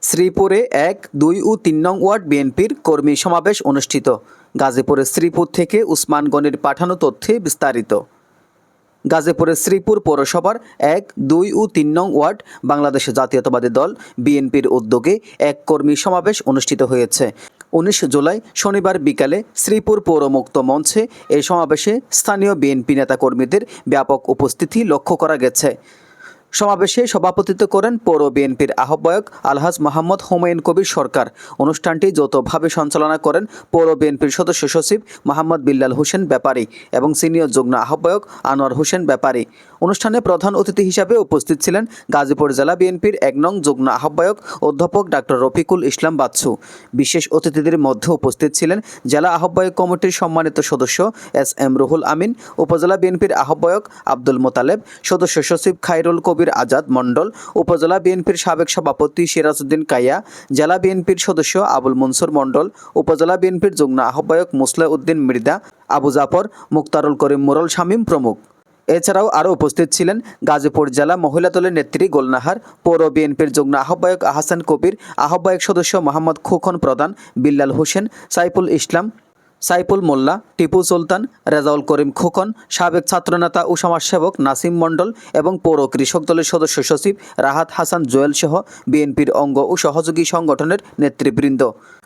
শ্রীপুরে ১, ২ ও ৩ নং ওয়ার্ড বিএনপির কর্মী সমাবেশ অনুষ্ঠিত। গাজীপুরের শ্রীপুর থেকে উসমান গনির পাঠানো তথ্যে বিস্তারিত। গাজীপুরের শ্রীপুর পৌরসভার ১, ২ ও ৩ নং ওয়ার্ড বাংলাদেশ জাতীয়তাবাদী দল বিএনপির উদ্যোগে এক কর্মী সমাবেশ অনুষ্ঠিত হয়েছে। ১৯ জুলাই শনিবার বিকালে শ্রীপুর পৌর মুক্ত মঞ্চে এই সমাবেশে স্থানীয় বিএনপি নেতাকর্মীদের ব্যাপক উপস্থিতি লক্ষ্য করা গেছে। সমাবেশে সভাপতিত্ব করেন পৌর বিএনপির আহ্বায়ক আলহাজ মোহাম্মদ হুমায়ুন কবির সরকার। অনুষ্ঠানটি যৌথভাবে সঞ্চালনা করেন পৌর বিএনপির সদস্য সচিব মোহাম্মদ বিল্লাল হোসেন ব্যাপারী এবং সিনিয়র যুগ্ম আহ্বায়ক আনোয়ার হোসেন ব্যাপারী। অনুষ্ঠানে প্রধান অতিথি হিসাবে উপস্থিত ছিলেন গাজীপুর জেলা বিএনপির ১ নং যুগ্ম আহ্বায়ক অধ্যাপক ডাক্তার রফিকুল ইসলাম বাচ্চু। বিশেষ অতিথিদের মধ্যে উপস্থিত ছিলেন জেলা আহ্বায়ক কমিটির সম্মানিত সদস্য এস.এম. রুহুল আমিন, উপজেলা বিএনপির আহ্বায়ক আব্দুল মোতালেব, সদস্য সচিব খায়রুল কবির আজাদ মণ্ডল, উপজেলা বিএনপির সাবেক সভাপতি সিরাজউদ্দিন কাইয়া, জেলা বিএনপির সদস্য আবুল মনসুর মণ্ডল, উপজেলা বিএনপির যুগ্ম আহ্বায়ক মুসলেহ উদ্দিন মৃদা, আবু জাফর, মুক্তারুল করিম মুরল শামীম প্রমুখ। এছাড়াও আরও উপস্থিত ছিলেন গাজীপুর জেলা মহিলা দলের নেত্রী গোলনাহার, পৌর বিএনপির যুগ্ম আহ্বায়ক আহসান কবির, আহ্বায়ক সদস্য মোহাম্মদ খোকন প্রধান, বিল্লাল হোসেন, সাইফুল ইসলাম, সাইফুল মোল্লা, টিপু সুলতান, রেজাউল করিম খোকন, সাবেক ছাত্রনেতা ও সমাজসেবক নাসিম মণ্ডল এবং পৌর কৃষক দলের সদস্য সচিব রাহাত হাসান জোয়েল সহ বিএনপির অঙ্গ ও সহযোগী সংগঠনের নেতৃবৃন্দ।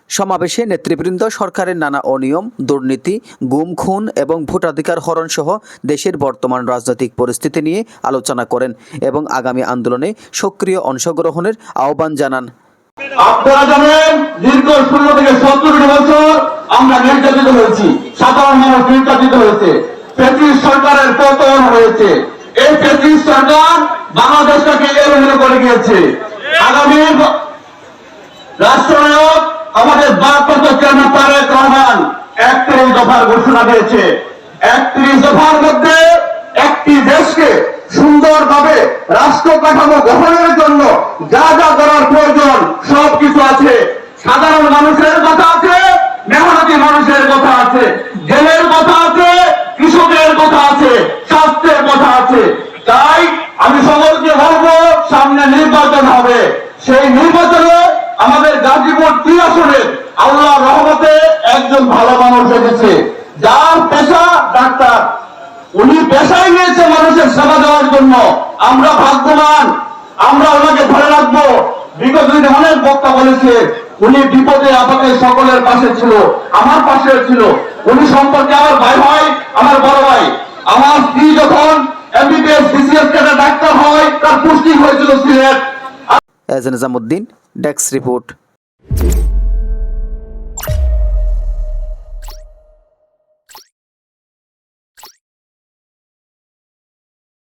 সমাবেশে নেতৃবৃন্দ সরকারের নানা অনিয়ম, দুর্নীতি, গুম খুন এবং ভোটাধিকার হরণ সহ দেশের বর্তমান রাজনৈতিক পরিস্থিতি নিয়ে আলোচনা করেন এবং আগামী আন্দোলনে সক্রিয় অংশগ্রহণের আহ্বান জানান। আপনারা জানেন দীর্ঘ 16 থেকে 17 বছর আমরা নির্যাতিত হয়েছি, সাধারণ মানুষ নির্যাতিত হয়েছে, ফ্যাসিস্ট সরকারের পতন হয়েছে। এই ফ্যাসিস্ট সরকার বাংলাদেশটাকে এলোমেলো করে গিয়েছে। আগামী রাষ্ট্রনায়ক আমাদের ভারপ্রাপ্ত চেয়ারম্যান তারেক রহমান 31 দফার ঘোষণা দিয়েছে। 31 দফার মধ্যে একটি দেশকে সুন্দরভাবে রাষ্ট্র কাঠামো গঠনের জন্য যা যা করার প্রয়োজন সবকিছু আছে। সাধারণ মানুষের কথা আছে, মেহনতি মানুষের কথা আছে, জেলের কথা আছে, কৃষকের কথা আছে, স্বাস্থ্যের কথা আছে। তাই আমি সকলকে বলবো, সামনে নির্বাচন হবে। সেই নির্বাচনে আমাদের গাজীপুর 3 আসনের আল্লাহর রহমতে একজন ভালো মানুষ এসেছে, যার পেশা ডাক্তার। উনি পেশায় নিয়েছে মানুষের সেবা দেওয়ার জন্য। আমরা ভাগ্যবান, আমরা ওনাকে ধরে রাখবো। বিগত দিনে অনেক বক্তা বলেছে উনি বিপদে আপদে সকলের পাশে ছিল, আমার পাশে ছিল। উনি সম্পর্কে আমার ভাই হয়, আমার বড় ভাই। আমার স্ত্রী যখন এমবিবিএস বিসিএস ক্যাডার ডাক্তার হয়, তার পোস্টিং হয়েছিল সিলেট। এজ নিজামুদ্দিন, ডেস্ক রিপোর্ট।